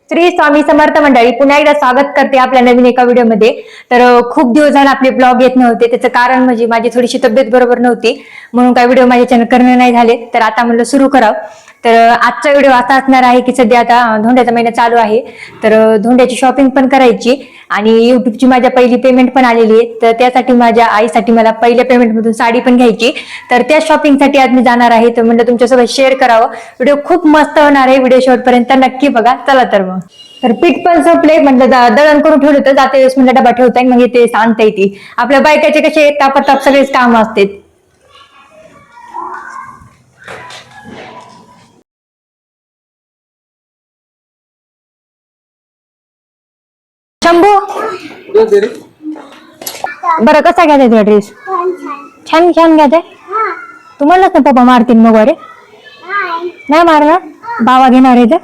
श्री स्वामी समर्थ मंडळी, पुन्हा एकदा स्वागत करते आपल्या नवीन एका व्हिडिओमध्ये. तर खूप दिवस झाले आपले ब्लॉग येत नव्हते. त्याचं कारण म्हणजे माझी थोडीशी तब्येत बरोबर नव्हती, म्हणून काही व्हिडिओ माझ्या चॅनल करणं नाही झाले. तर आता म्हणलं सुरू करावं. तर आजचा व्हिडिओ असा असणार आहे की सध्या आता धोंड्याचा महिना चालू आहे, तर धोंड्याची शॉपिंग पण करायची आणि युट्यूबची माझ्या पहिली पेमेंट पण आलेली आहे. तर त्यासाठी माझ्या आईसाठी मला पहिल्या पेमेंट मधून साडी पण घ्यायची. तर त्या शॉपिंगसाठी आज मी जाणार आहे. तर म्हणलं तुमच्यासोबत शेअर करावं. व्हिडिओ खूप मस्त होणार आहे, व्हिडिओ शेवटपर्यंत नक्की बघा. चला तर मग. तर पीठ पण संपले, म्हटलं दळण करून ठेवलं तर जाते वेळेस म्हणलं डबा ठेवता येईल, मग ते आणता येते. आपल्या बायकाचे कसे तापताप सगळेच काम असतात. शंभू बरं, कसा घ्यायचा तुला ड्रेस? छान छान घ्यायचा. तुम्हालाच ना पप्पा मारतील मग. अरे नाही मारणार, बाबा घेणार आहे. तर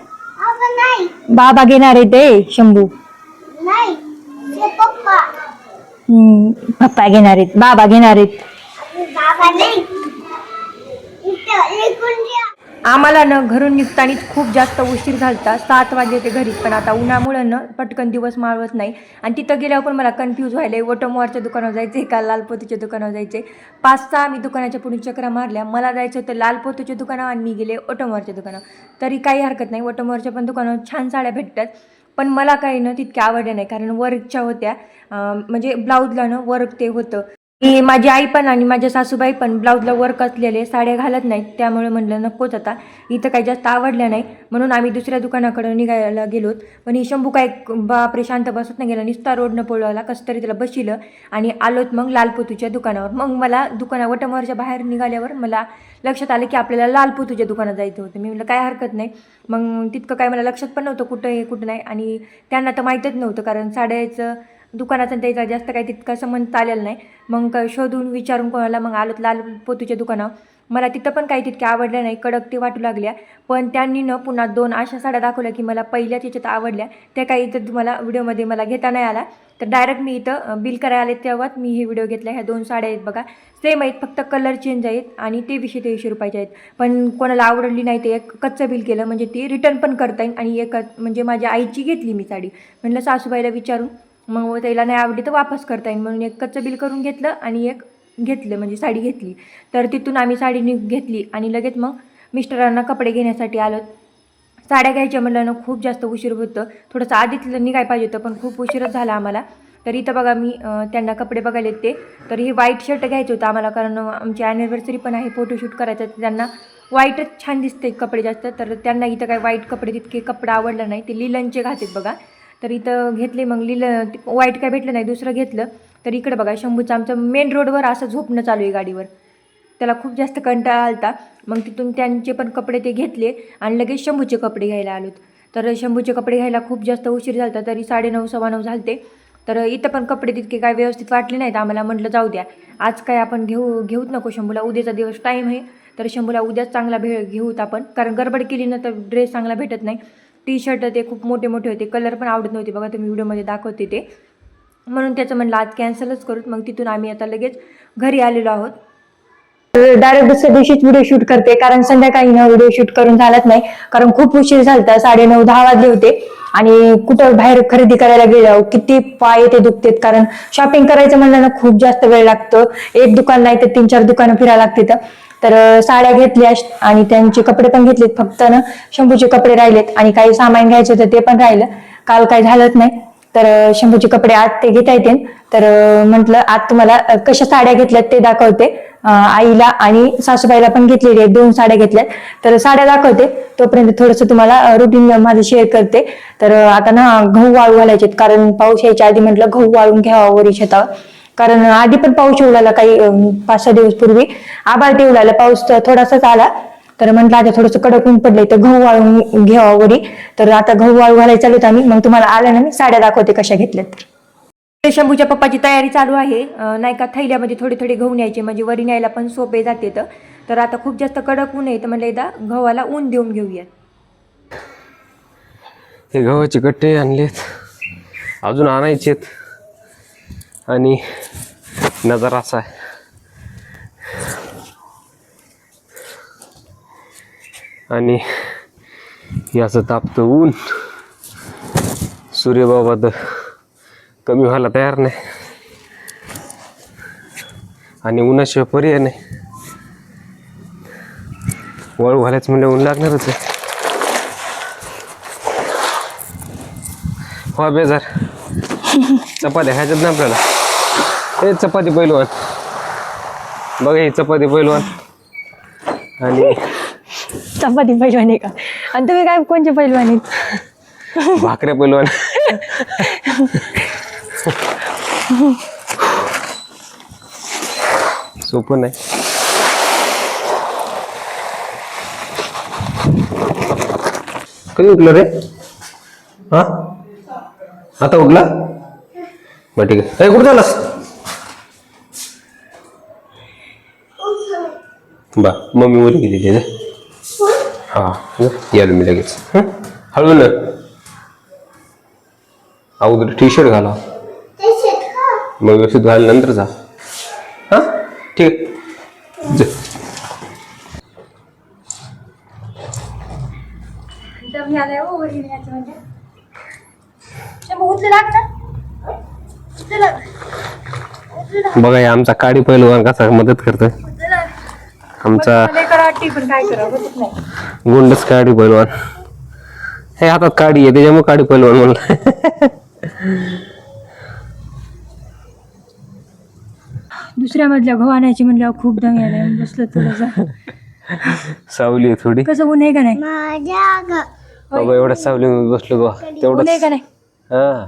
बाबा घेणार आहे ते शंभू. पप्पा घेणार आहेत, बाबा घेणार आहेत. आम्हाला ना घरून निघताना खूप जास्त उशीर झालता, 7 वाजले ते घरी. पण आता उन्हामुळे ना पटकन दिवस मावळत नाही. आणि तिथं गेल्यावर पण मला कन्फ्यूज व्हायलंय, वटोमोहरच्या दुकानावर जायचे का लालपोतीच्या दुकानावर जायचे. 5-6 मी दुकानाच्या पुढे चक्रा मारल्या. मला जायचं होतं लालपोतीच्या दुकानावर आणि मी गेले वटोमोहरच्या दुकानावर. तरी काही हरकत नाही, वटोमोहरच्या पण दुकानावर छान साड्या भेटतात. पण मला काही ना तितक्या आवडल्या नाही, कारण वर्कच्या होत्या. म्हणजे ब्लाऊजला ना वर्क ते होतं. माझी आई पण आणि माझ्या सासूबाई पण ब्लाऊजला वर्क असलेले साड्या घालत नाहीत, त्यामुळे म्हणलं नकोच. आता इथं काही जास्त आवडल्या नाही, म्हणून आम्ही दुसऱ्या दुकानाकडे निघायला गेलोत. पण ही शंभू काय बापरे शांत बसत नाही गेला, नुसता रोडनं पळवला. कसं तरी त्याला बशिलं आणि आलोत मग लालपोतूच्या दुकानावर. मग मला वटमोहरच्या बाहेर निघाल्यावर मला लक्षात आलं की आपल्याला लालपोतूच्या दुकानात जायचं होतं. मी म्हटलं काय हरकत नाही. मग तितकं काय मला लक्षात पण नव्हतं कुठं आहे कुठं नाही, आणि त्यांना तर माहीतच नव्हतं, कारण साड्याचं दुकानाचा त्याचा जास्त काही तितका संबंध चालेल नाही. मग शोधून विचारून कोणाला मग आलोत लालपोतूच्या दुकानावर. मला तिथं पण काही तितक्या आवडल्या नाही, कडक ते वाटू लागल्या. पण त्यांनी न पुन्हा 2 अशा साड्या दाखवल्या की मला पहिल्याच याच्यात आवडल्या. त्या काही इथं तुम्हाला व्हिडिओमध्ये मला घेता नाही आला. तर डायरेक्ट मी इथं बिल करायला आले तेव्हाच मी हे व्हिडिओ घेतला. ह्या 2 साड्या आहेत बघा, सेम आहेत, फक्त कलर चेंज आहेत आणि ते 223 रुपयाचे आहेत. पण कोणाला आवडली नाही ते एक कच्चं बिल केलं, म्हणजे ती रिटर्न पण करता येईल. आणि एक म्हणजे माझ्या आईची घेतली मी साडी, म्हटलं सासूबाईला विचारून मग त्याला नाही आवडली तर वापस करता येईल, म्हणून एक कच्चं बिल करून घेतलं आणि एक घेतलं, म्हणजे साडी घेतली. तर तिथून आम्ही साडी घेतली आणि लगेच मग मिस्टरांना कपडे घेण्यासाठी आलो. साड्या घ्यायच्या म्हणलं ना खूप जास्त उशीर होतं, थोडंसं आधीच निघाय पाहिजे होतं, पण खूप उशीरच झाला आम्हाला. तर इथं बघा मी त्यांना कपडे बघायला येते. तर हे व्हाईट शर्ट घ्यायचं होतं आम्हाला, कारण आमची ॲनिव्हर्सरी पण आहे, फोटोशूट करायचं. त्यांना व्हाईटच छान दिसते कपडे जास्त. तर त्यांना इथं काय व्हाईट कपडे तितके कपडा आवडला नाही, ते लिलनचे घातलेत बघा. तर इथं घेतले मग व्हाईट काय भेटलं नाही, दुसरं घेतलं. तर इकडे बघा शंभूचं आमचं मेन रोडवर असं झोपणं चालू आहे गाडीवर, त्याला खूप जास्त कंटाळा आलता. मग तिथून त्यांचे पण कपडे ते घेतले आणि लगेच शंभूचे कपडे घ्यायला आलोत. तर शंभूचे कपडे घ्यायला खूप जास्त उशीर झाला, तरी 9:30 9:15 झालते. तर इथं पण कपडे तितके काय व्यवस्थित वाटले नाहीत आम्हाला. म्हटलं जाऊ द्या, आज काय आपण घेऊच नको शंभूला, उद्याचा दिवस टाईम आहे. तर शंभूला उद्याच चांगला घेऊत आपण, कारण गडबड केली ना तर ड्रेस चांगला भेटत नाही. टी शर्ट ते खूप मोठे मोठे होते, कलर पण आवडत नव्हते बघा, तुम्ही व्हिडिओमध्ये दाखवते ते. म्हणून त्याचं म्हणलं आज कॅन्सलच करूत. मग तिथून आम्ही आता लगेच घरी आलेलो आहोत. डायरेक्ट दुसऱ्या दिवशीच व्हिडिओ शूट करते, कारण संध्याकाळी ना व्हिडिओ शूट करून झालंच नाही, कारण खूप उशीर झालता. 9:30 10 वाजले होते. आणि कुठं बाहेर खरेदी करायला गेल्यावर किती पाय ते दुखतेत, कारण शॉपिंग करायचं म्हणलं ना खूप जास्त वेळ लागतो. एक दुकान नाही तर 3-4 दुकानं फिरायला लागते. तर साड्या घेतल्या आणि त्यांचे कपडे पण घेतलेत, फक्त ना शंभूचे कपडे राहिलेत आणि काही सामान घ्यायचं होतं ते पण राहिलं. काल काही झालंच नाही. तर शंभूचे कपडे आज ते घेता येते. तर म्हटलं आज तुम्हाला कशा साड्या घेतल्यात ते दाखवते. आईला आणि सासूबाईला पण घेतलेले 2 साड्या घेतल्यात. तर साड्या दाखवते, तोपर्यंत थोडंसं तुम्हाला रुटीन माझं शेअर करते. तर आता ना गहू वाळू घालायचे, कारण पाऊस यायच्या आधी म्हटलं गहू वाळून घ्यावा वरी शेतावर. कारण आधी पण पाऊस येऊ लागला, काही 5-6 दिवस पूर्वी आभाळ येऊ लागला, पाऊस थोडासाच आला. तर म्हटलं आता थोडंसं कडक ऊन पडलंय तर गहू वाळून घ्यावा वरी. तर आता गहू वाळू घालायला चालूत आम्ही. मग तुम्हाला आल्या ना मी साड्या दाखवते कशा घेतल्यात. शंभूच्या पप्पाची तयारी चालू आहे, नाही का थैल्यामध्ये थोडे थोडे गहू न्यायचे, म्हणजे वरी न्यायला पण सोपे जाते. तर आता खूप जास्त कडक ऊन आहे, तर म्हणलं एकदा गव्हाला ऊन देऊन घेऊयात. हे गव्हाचे गट्टे आणलेत, अजून आणायचेत. आणि नजारा असा आहे, आणि हे असं तापतं ऊन. सूर्यबाबा तर कमी व्हायला तयार नाही आणि उन्हाशिवाय पर्याय नाही. वाळू घालायचं म्हणजे ऊन लागणारच आहे. हो बेजार चपात्या खायच्यात ना आपल्याला. हे चपाती पैलवान बघा, ही चपाती पैलवान आणि चपाती पैलवान आहे का? आणि तुम्ही काय कोणचे पैलवान आहेत? भाकऱ्या पैलवान. सोपं नाही. कधी उठलं रे? हा आता उठला? बरं ठीक आहे. कुठं झालास? बा मम्मी वर गेलेली आहे. हा यालो मी लगेच. हळू ना. अगोदर टी शर्ट घाला, मग व्यवस्थित घाल, नंतर जा. हा ठीक आहे. बघा हे आमचा काडी पैलवान कसा मदत करतोय. आमचा गुंडच काडी पैलवान. हे हातात काडी आहे त्याच्यामुळे काडी पैलवान म्हणलं. दुसऱ्या मधल्या गहू आणायची म्हणल्यावर खूप दम यायला बसलं थोडंसं. सावली आहे थोडी. कसं ऊन आहे का नाही? बाबा एवढ्या सावलीमध्ये बसलो बा ऊन आहे तेवढं. का नाही? हा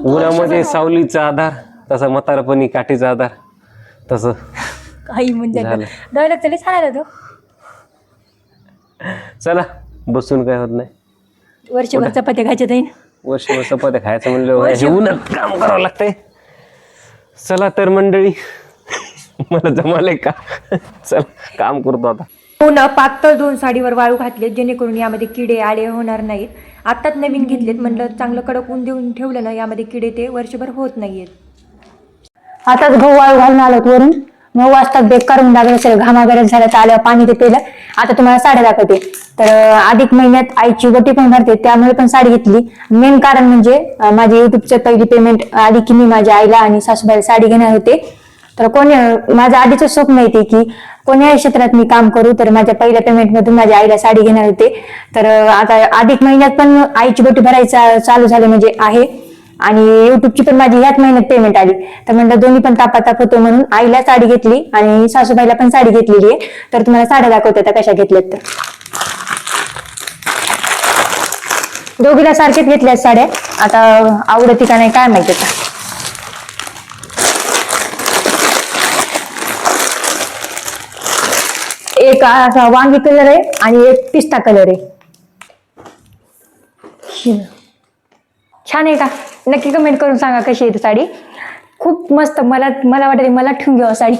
उन्हामध्ये सावलीचा आधार तसा म्हातारपणी काठीचा आधार तसं काही म्हणजे झालं. डोळ्यात तरी सांगायला तो चला बसून काय होत नाही. वर्षभर चपात्या खायच्या ताईन. वर्षभर चपात्या खायचं म्हणलं उन्हात काम करावं लागतंय. चला तर मंडळी मला जमालंय का? चला काम करतो आता. पुन्हा पातळ 2 साडीवर वाळू घातले जेणेकरून यामध्ये किडे आळे होणार नाहीत. आत्ताच नवीन घेतलेत म्हणलं चांगलं कडक ऊन देऊन ठेवलं ना यामध्ये किडे ते वर्षभर होत नाहीयेत. आताच गहू वाळू घालून आलोत वरून. 9 वाजता बेक करून लागलं सगळं घामागरज झालं तर आल्यावर पाणी ते पेलं. आता तुम्हाला साड्या दाखवते. तर अधिक महिन्यात आईची वटी पण भरते त्यामुळे पण साडी घेतली. मेन कारण म्हणजे माझे युट्यूबचं पहिली पेमेंट आधी की मी माझ्या आईला आणि सासूबाईला साडी घेणार होते. तर माझं आधीचं स्वप्न येते की कोण्याही क्षेत्रात मी काम करू तर माझ्या पहिल्या पेमेंटमधून माझ्या आईला साडी घेणार होते. तर आता अधिक महिन्यात पण आईची वटी भरायचा चालू झाले म्हणजे आहे आणि युट्यूबची पण माझी ह्याच महिन्यात पेमेंट आली. तर म्हणलं दोन्ही पण तापाताप होतो म्हणून आईला साडी घेतली आणि सासूबाईला पण साडी घेतलेली आहे. तर तुम्हाला साड्या दाखवते आता कशा घेतल्यात. तर दोघीला सारखेच घेतल्यात साड्या. आता आवडती का नाही काय माहिती. आता एक असा वांगी कलर आहे आणि एक पिस्ता कलर आहे. छान आहे का? नक्की कमेंट करून सांगा कशी आहे ती साडी. खूप मस्त. मला वाटते मला ठेवून घ्यावं साडी.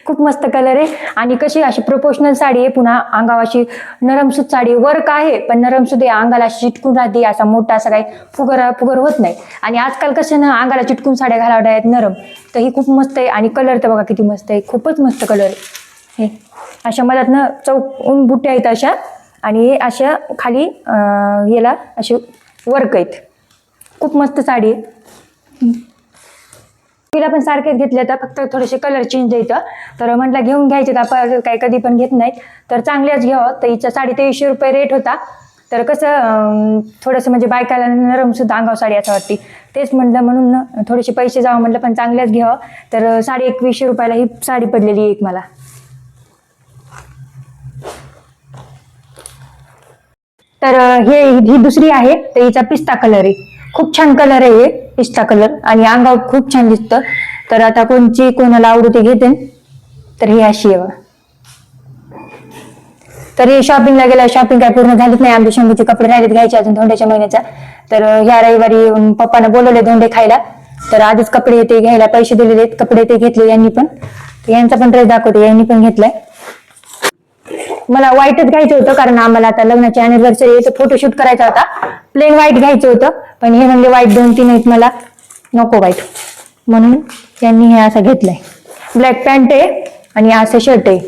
खूप मस्त कलर आहे आणि कशी अशी प्रोपोर्शनल साडी आहे. पुन्हा अंगावाशी नरमसूत साडी. वर्क आहे पण नरमसूत आहे. अंगाला चिटकून राहते. असा मोठा असा काही फुगर होत नाही. आणि आजकाल कसं ना अंगाला चिटकून साड्या घालाव्या आहेत नरम. तर ही खूप मस्त आहे आणि कलर तर बघा किती मस्त आहे. खूपच मस्त कलर आहे. हे अशा मधात ना चौक बुट्ट्या आहेत अशा आणि अशा खाली याला असे वर्क आहेत. खूप मस्त साडी आहे. तिला पण सारखेच घेतले तर फक्त थोडेसे कलर चेंज येतं. तर म्हटलं घेऊन घ्यायचे तर आपण काही कधी पण घेत नाहीत तर चांगल्याच घ्यावं. तर हिचा 2350 रुपये रेट होता. तर कसं थोडंसं म्हणजे बायकाला नरम सुद्धा अंगावर साडी असं वाटते. तेच म्हटलं म्हणून थोडेसे पैसे जावं म्हटलं पण चांगल्याच घ्यावं. तर 2150 रुपयाला ही साडी पडलेली एक मला. तर ही दुसरी आहे. तर हिचा पिस्ता कलर आहे. खूप छान कलर आहे हे पिस्ता कलर आणि अंगावर खूप छान दिसतं. तर आता कोणाला आवडू ते घेते. तर ही अशी आहे. तर हे शॉपिंगला गेलं. शॉपिंग काय पूर्ण झालीच नाही. आमच्या शंभूचे कपडे राहिलेत घ्यायचे अजून धोंड्याच्या महिन्याचा. तर ह्या रविवारी पप्पानं बोलवले धोंडे खायला. तर आधीच कपडे ते घ्यायला पैसे दिलेले आहेत. कपडे ते घेतले यांनी पण. तर यांचा पण ड्रेस दाखवते. यांनी पण घेतलाय. मला व्हाईटच घ्यायचं होतं कारण आम्हाला आता लग्नाची अॅनिव्हर्सरी आहे. फोटोशूट करायचा होता. प्लेन व्हाईट घ्यायचं होतं पण हे म्हणले व्हाईट 2-3 आहेत मला नको व्हाईट म्हणून त्यांनी हे असं घेतलंय. ब्लॅक पॅन्ट आहे आणि असं शर्ट आहे.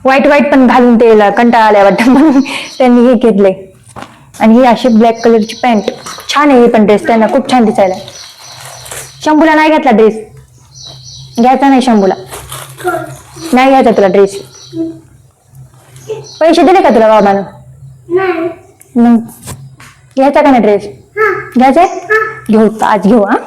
व्हाईट व्हाईट पण घालून ते कंटाळा आलाय वाटतं म्हणून त्यांनी हे घेतले. आणि ही अशी ब्लॅक कलरची पॅन्ट छान आहे. ही पण ड्रेस त्यांना खूप छान दिसायला. शंभूला नाही घेतला ड्रेस, घ्यायचा नाही शंभूला, नाही घ्यायचा तुला ड्रेस. पैसे दिले का तुला बाबानं? मग घ्यायचा का नाही ड्रेस? घ्यायचाय? घेऊ आज घेऊ. हा,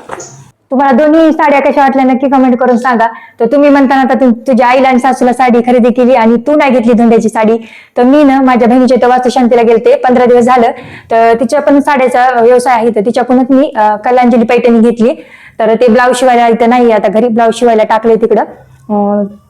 तुम्हाला दोन्ही साड्या कशा वाटल्या नक्की कमेंट करून सांगा. तर तुम्ही म्हणताना आता तुझ्या आईला आणि सासूला साडी खरेदी केली आणि तू नाही घेतली धोंड्याची साडी. तर मी ना माझ्या बहिणीच्या इथं वास्तुशांतीला गेलते 15 दिवस झालं. तर तिच्या पण साड्याचा व्यवसाय आहे, तर तिच्याकडूनच मी कलांजली पैठणी घेतली. तर ते ब्लाऊज शिवायला इथं नाही, आता घरी ब्लाऊज शिवायला टाकले तिकडं.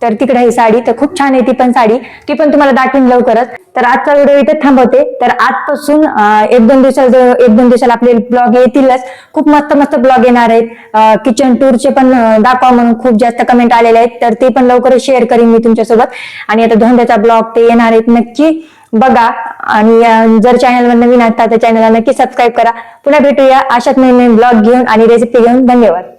तर तिकडे ही साडी तर खूप छान आहे ती पण साडी, ती पण तुम्हाला दाखवीन लवकरच. तर आजचा व्हिडिओ इथे थांबवते. तर आजपासून एक दोन दिवसाला आपले ब्लॉग येतीलच. खूप मस्त मस्त ब्लॉग येणार आहेत. किचन टूरचे पण दाखवा म्हणून खूप जास्त कमेंट आलेले आहेत, तर ते पण लवकरच शेअर करीन मी तुमच्यासोबत. आणि आता धोंड्याचा ब्लॉग ते येणार आहेत, नक्की बघा. आणि जर चॅनलवर नवीन असता तर चॅनलला नक्की सबस्क्राईब करा. पुन्हा भेटूया अशाच नवीन नवीन ब्लॉग घेऊन आणि रेसिपी घेऊन. धन्यवाद.